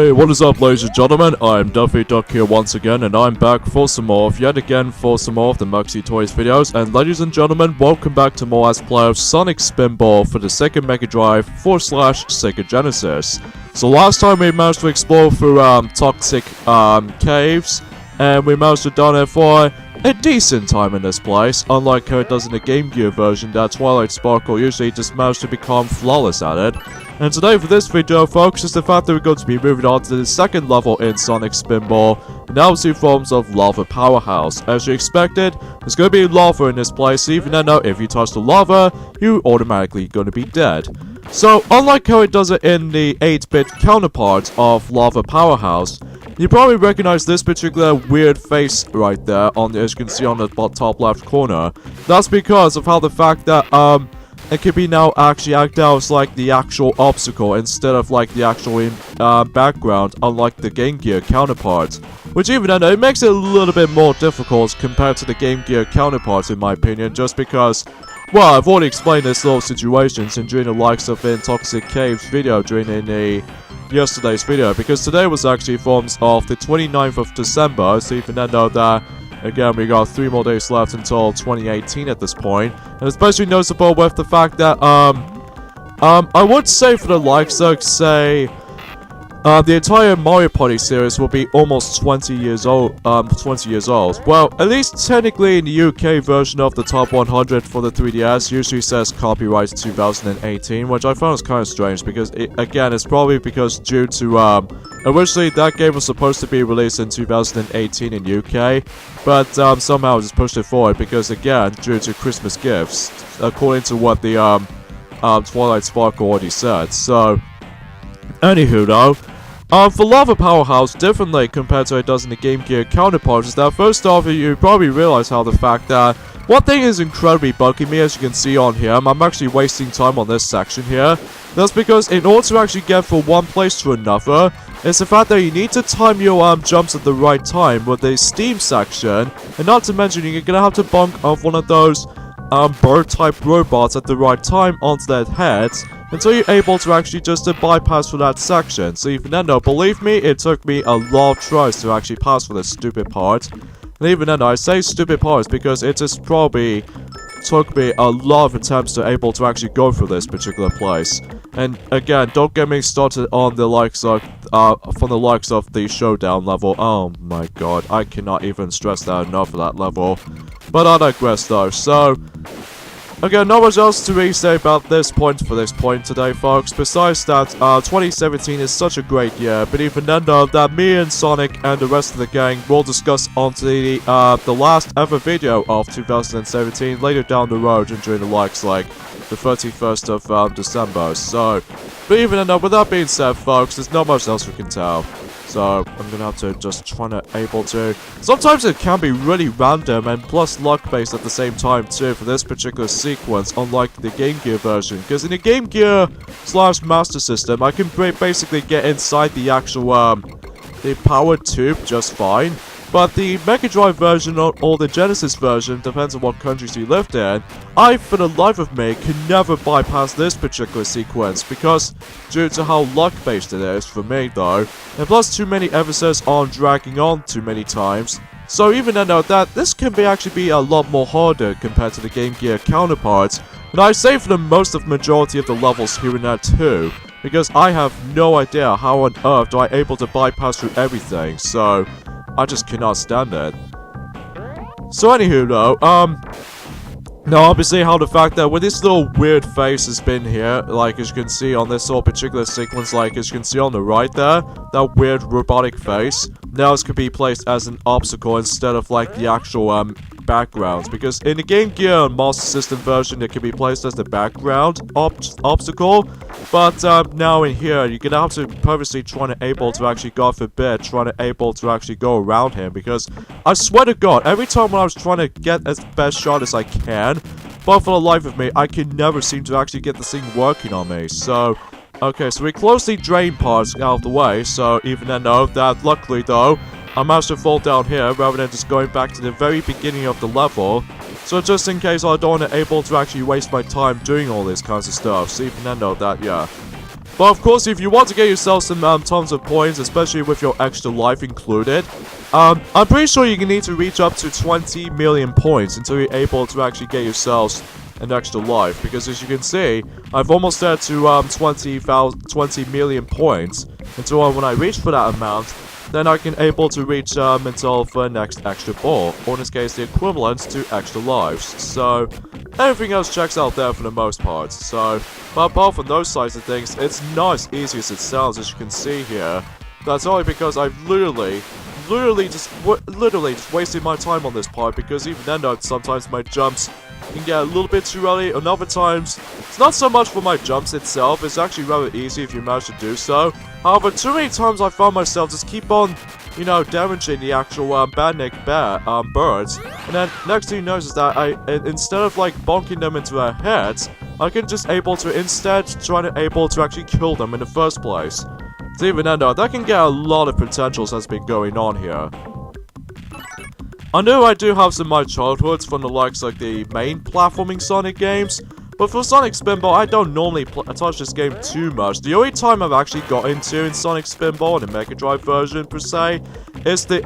Hey, what is up, ladies and gentlemen? I'm Duffy Duck here once again, and I'm back for some more of the Muxy Toys videos. And ladies and gentlemen, welcome back to more Let's Play of Sonic Spinball for the Sega Mega Drive / Sega Genesis. So last time we managed to explore through toxic caves, and we managed to done it for a decent time in this place, unlike how it does in the Game Gear version that Twilight Sparkle usually just managed to become flawless at it. And today for this video, folks, is the fact that we're going to be moving on to the second level in Sonic Spinball, and that was the forms of Lava Powerhouse. As you expected, there's going to be lava in this place, even though if you touch the lava, you're automatically going to be dead. So, unlike how it does it in the 8-bit counterpart of Lava Powerhouse, you probably recognize this particular weird face right there, as you can see on the top left corner. That's because of how the fact that, it can be now actually act out as like the actual obstacle instead of like the actual background, unlike the Game Gear counterparts. Which even then, it makes it a little bit more difficult compared to the Game Gear counterparts in my opinion, just because, well, I've already explained this little situations and during the likes of in Toxic Caves video during yesterday's video, because today was actually forms of the 29th of December, so even then know that, again, we got 3 more days left until 2018 at this point, and especially noticeable with the fact that, I would say for the likes of, say, the entire Mario Party series will be almost 20 years old, Well, at least technically in the UK version of the Top 100 for the 3DS usually says copyright 2018, which I found was kind of strange because, again, it's probably because due to, originally that game was supposed to be released in 2018 in UK, but, somehow just pushed it forward because, again, due to Christmas gifts, according to what the, Twilight Sparkle already said. So, anywho though, for Lava Powerhouse, differently compared to how it does in the Game Gear counterparts, is that first off, you probably realize how the fact that one thing is incredibly bugging me, as you can see on here. I'm actually wasting time on this section here. That's because in order to actually get from one place to another, it's the fact that you need to time your jumps at the right time with the Steam section, and not to mention you're gonna have to bonk off one of those bird-type robots at the right time onto their heads, until you're able to actually just bypass for that section. So even then though, believe me, it took me a lot of tries to actually pass for this stupid part. And even then, I say stupid parts because it just probably took me a lot of attempts to able to actually go through this particular place. And again, don't get me started on the likes of, from the likes of the showdown level. Oh my god, I cannot even stress that enough for that level. But I digress though, so again, not much else to really say about this point today, folks. Besides that, 2017 is such a great year, but even then though, that me and Sonic and the rest of the gang will discuss onto the last ever video of 2017 later down the road and during the likes like the 31st of December. So, but even then, with that being said, folks, there's not much else we can tell. So, I'm gonna have to just able to... Sometimes it can be really random and plus luck-based at the same time too for this particular sequence, unlike the Game Gear version. Because in the Game Gear / Master System, I can basically get inside the actual, the power tube just fine. But the Mega Drive version or the Genesis version, depends on what countries you lived in, I, for the life of me, can never bypass this particular sequence because due to how luck-based it is for me though, and plus too many emphasis on dragging on too many times. So even though that this can actually be a lot more harder compared to the Game Gear counterparts, and I say for the majority of the levels here and there too, because I have no idea how on earth do I able to bypass through everything, so I just cannot stand it. So anywho though, now obviously how the fact that with this little weird face has been here, like as you can see on this whole particular sequence, like as you can see on the right there, that weird robotic face, now this could be placed as an obstacle instead of like the actual backgrounds, because in the Game Gear and Master System version it can be placed as the background obstacle, but now in here you're gonna have to purposely able to actually, God forbid, able to actually go around him, because I swear to God, every time when I was trying to get as best shot as I can, but for the life of me, I can never seem to actually get this thing working on me. So okay, so we close the drain parts out of the way, so even then though, that luckily though, I managed to fall down here rather than just going back to the very beginning of the level. So just in case I don't want to able to actually waste my time doing all this kinds of stuff. So even then though that, yeah. But of course, if you want to get yourself some tons of points, especially with your extra life included, I'm pretty sure you need to reach up to 20 million points until you're able to actually get yourselves an extra life. Because as you can see, I've almost got to 20 million points until when I reach for that amount. Then I can able to reach until the next extra ball, or in this case the equivalent to extra lives. So everything else checks out there for the most part. So, but apart from those sides of things, it's not as easy as it sounds, as you can see here. That's only because I've literally just wasted my time on this part, because even then though sometimes my jumps can get a little bit too early, and other times it's not so much for my jumps itself, it's actually rather easy if you manage to do so. However, too many times I found myself just keep on, you know, damaging the actual badnik birds, and then next thing you notice is that instead of like bonking them into their heads, I can just able to instead try to able to actually kill them in the first place. So even then though, that can get a lot of potentials that's been going on here. I know I do have some of my childhoods from the likes like the main platforming Sonic games, but for Sonic Spinball, I don't normally touch this game too much. The only time I've actually got into in Sonic Spinball, in the Mega Drive version per se, is the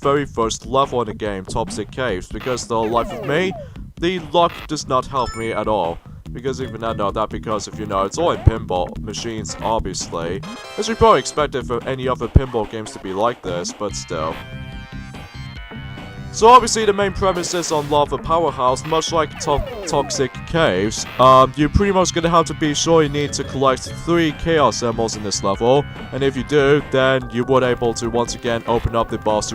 very first level in the game, Toxic Caves, because the life of me, the luck does not help me at all. Because even I know that because if you know, it's all in pinball machines, obviously. As you probably expected for any other pinball games to be like this, but still. So obviously the main premise is on Lava Powerhouse, much like Toxic Caves. You're pretty much gonna have to be sure you need to collect 3 Chaos Emeralds in this level, and if you do, then you would able to once again open up the boss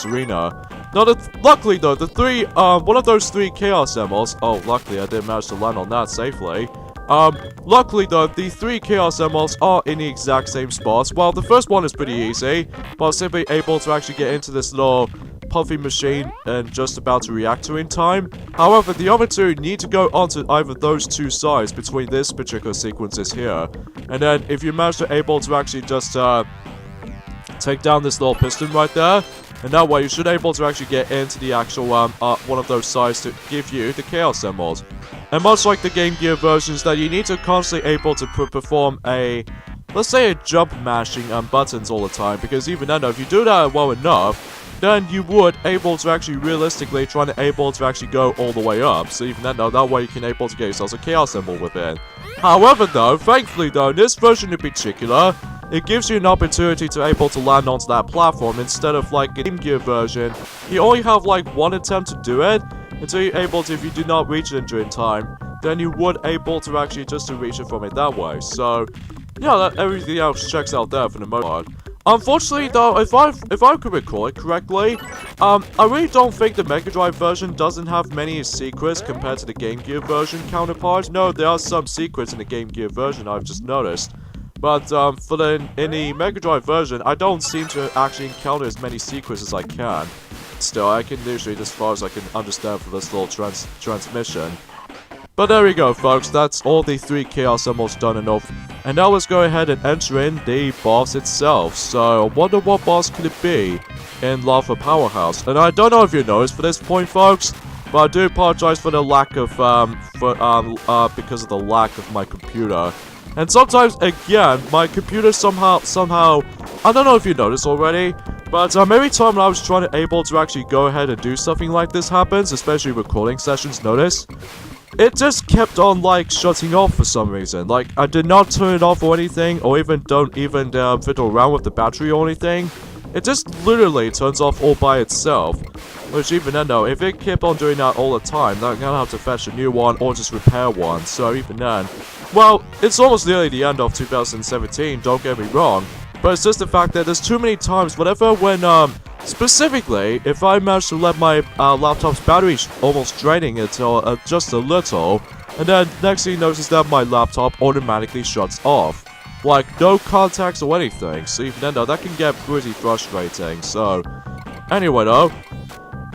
arena. Now, luckily though, one of those 3 Chaos Emeralds, oh luckily I did manage to land on that safely. Luckily though, the 3 Chaos Emeralds are in the exact same spots. Well, the first one is pretty easy, but simply able to actually get into this little puffy machine and just about to react to in time. However, the other 2 need to go onto either those 2 sides between this particular sequences here. And then if you manage to able to actually just take down this little piston right there, and that way you should able to actually get into the actual one of those sides to give you the Chaos Emerald. And much like the Game Gear versions, that you need to constantly able to perform a, let's say, a jump mashing buttons all the time, because even then if you do that well enough, then you would able to actually realistically try to able to actually go all the way up. So even then though, that way you can able to get yourselves a Chaos Emerald within. However though, thankfully though, in this version in particular, it gives you an opportunity to able to land onto that platform instead of like a Game Gear version. You only have like 1 attempt to do it, until you're able to, if you do not reach it during time, then you would able to actually just to reach it from it that way. So, yeah, everything else checks out there for the most part. Unfortunately though, if I could recall it correctly, I really don't think the Mega Drive version doesn't have many secrets compared to the Game Gear version counterpart. No, there are some secrets in the Game Gear version, I've just noticed. But in the Mega Drive version, I don't seem to actually encounter as many secrets as I can. Still, I can usually, as far as I can understand for this little transmission. But there we go, folks. That's all the 3 Chaos Emeralds done and over. And now let's go ahead and enter in the boss itself. So, I wonder what boss could it be in Lava Powerhouse. And I don't know if you noticed for this point, folks, but I do apologize for the lack of, because of the lack of my computer. And sometimes, again, my computer somehow, I don't know if you noticed already, but every time I was trying to able to actually go ahead and do something like this happens, especially recording sessions, notice, it just kept on, like, shutting off for some reason. Like, I did not turn it off or anything, or don't even fiddle around with the battery or anything. It just literally turns off all by itself. Which even then though, if it kept on doing that all the time, then I'm gonna have to fetch a new one or just repair one. So even then, well, it's almost nearly the end of 2017, don't get me wrong. But it's just the fact that there's too many times, specifically, if I manage to let my laptop's battery almost draining until just a little, and then next thing you notice is that my laptop automatically shuts off. Like, no contacts or anything, so even then though, that can get pretty frustrating. So, anyway though,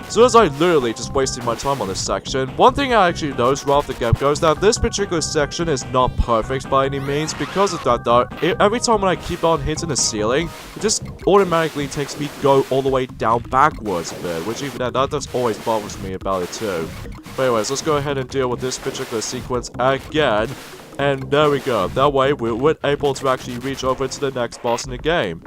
so as I literally just wasted my time on this section, one thing I actually noticed right off the get-go is that this particular section is not perfect by any means. Because of that though, every time when I keep on hitting the ceiling, it just automatically takes me to go all the way down backwards a bit, which even that just always bothers me about it too. But anyways, let's go ahead and deal with this particular sequence again. And there we go. That way, we were able to actually reach over to the next boss in the game.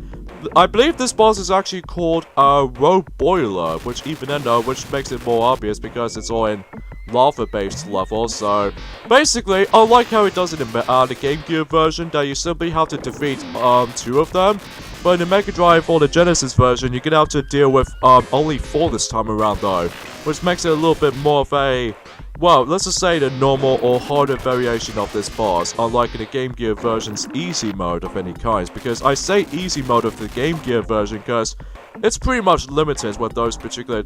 I believe this boss is actually called Road Boiler, which which makes it more obvious because it's all in lava-based levels. So basically, I like how it does it in the Game Gear version, that you simply have to defeat 2 of them. But in the Mega Drive or the Genesis version, you're gonna have to deal with only 4 this time around though, which makes it a little bit more of a, well, let's just say the normal or harder variation of this boss, unlike in the Game Gear version's easy mode of any kind. Because I say easy mode of the Game Gear version because it's pretty much limited with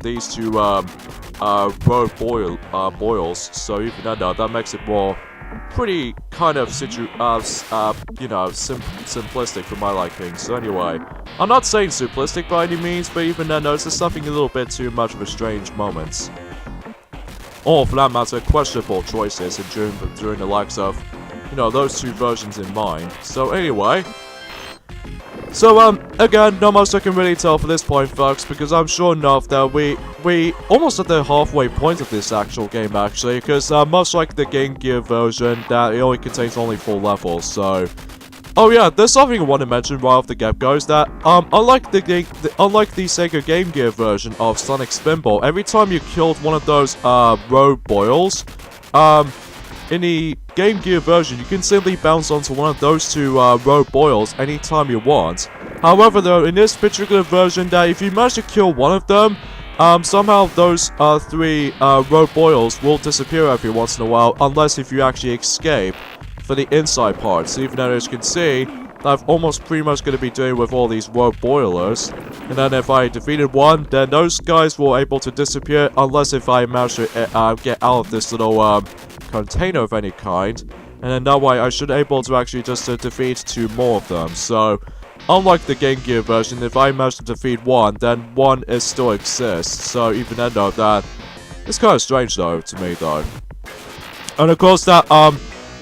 these 2 road boils. So even then, that makes it more pretty kind of simplistic for my liking. So anyway, I'm not saying simplistic by any means, but even then, it's just something a little bit too much of a strange moment. Or for that matter, questionable choices during the likes of, those 2 versions in mind. So anyway, again, not much I can really tell for this point, folks, because I'm sure enough that we almost at the halfway point of this actual game, actually, because much like the Game Gear version, that it only contains only 4 levels, so. Oh yeah, there's something I want to mention right off the get-go, is that, unlike the Sega Game Gear version of Sonic Spinball, every time you killed one of those, road boils, in the Game Gear version, you can simply bounce onto one of those 2 road boils anytime you want. However, though, in this particular version, that if you manage to kill one of them, somehow those 3 road boils will disappear every once in a while, unless if you actually escape for the inside part. So even though, as you can see, I've almost pretty much going to be doing with all these road boilers. And then if I defeated one, then those guys were able to disappear, unless if I manage to get out of this little container of any kind. And then that way I should be able to actually just defeat 2 more of them. So unlike the Game Gear version, if I manage to defeat 1, then 1 still exists. So even then though, that it's kind of strange though to me though. And of course that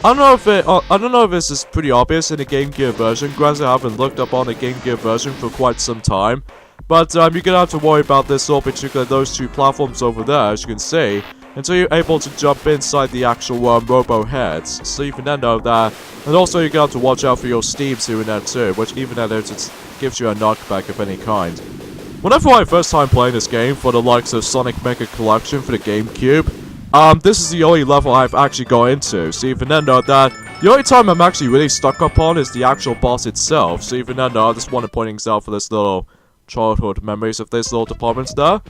I don't know if this is pretty obvious in the Game Gear version. Granted, I haven't looked up on the Game Gear version for quite some time. But you're gonna have to worry about this, or particularly those 2 platforms over there, as you can see, until you're able to jump inside the actual robo heads. So even then know that. And also you're gonna have to watch out for your steams here and there too, which even then it gives you a knockback of any kind. Whenever I first time playing this game for the likes of Sonic Mega Collection for the GameCube, this is the only level I've actually got into. So even then know that the only time I'm actually really stuck upon is the actual boss itself. So even then I just want to point things out for this little childhood memories of this little department there.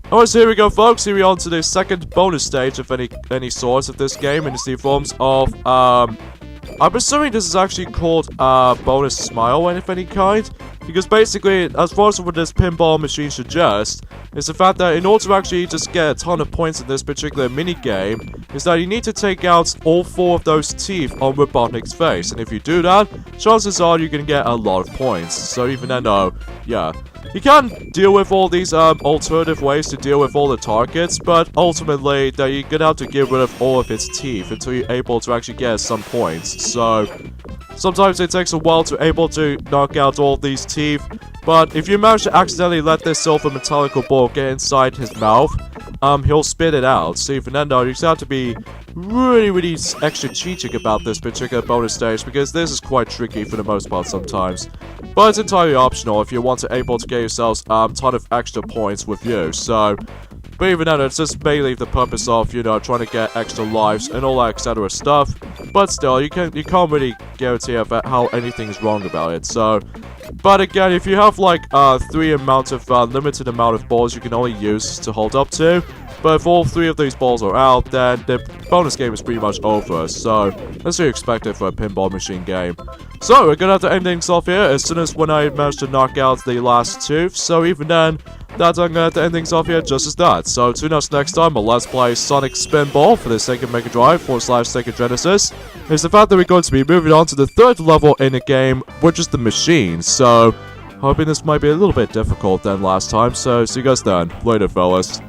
Alright, so here we go, folks. Here we are on to the second bonus stage of any sort of this game, and it's the forms of I'm assuming this is actually called bonus smile of any kind. Because basically, as far as what this pinball machine suggests, is the fact that in order to actually just get a ton of points in this particular mini-game, is that you need to take out all 4 of those teeth on Robotnik's face. And if you do that, chances are you're gonna get a lot of points. So even then, yeah. You can deal with all these alternative ways to deal with all the targets, but ultimately, that you're gonna have to get rid of all of its teeth until you're able to actually get some points. So sometimes it takes a while to able to knock out all these teeth, but if you manage to accidentally let this silver metallical ball get inside his mouth, he'll spit it out. So even then though, you just have to be really extra cheating about this particular bonus stage, because this is quite tricky for the most part sometimes. But it's entirely optional if you want to able to get yourselves a ton of extra points with you. So, but even then, it's just mainly the purpose of, trying to get extra lives and all that etc. stuff. But still, you can't really guarantee about how anything is wrong about it. So, but again, if you have like limited amount of balls you can only use to hold up to, but if all 3 of these balls are out, then the bonus game is pretty much over. So that's what you expected for a pinball machine game. So we're gonna have to end things off here as soon as when I manage to knock out the last tooth. So even then, I'm gonna have to end things off here just as that. So tune us next time on Let's Play Sonic Spinball for the Sega Mega Drive / Sega Genesis. It's the fact that we're going to be moving on to the 3rd level in the game, which is the machine. So hoping this might be a little bit difficult than last time. So see you guys then. Later, fellas.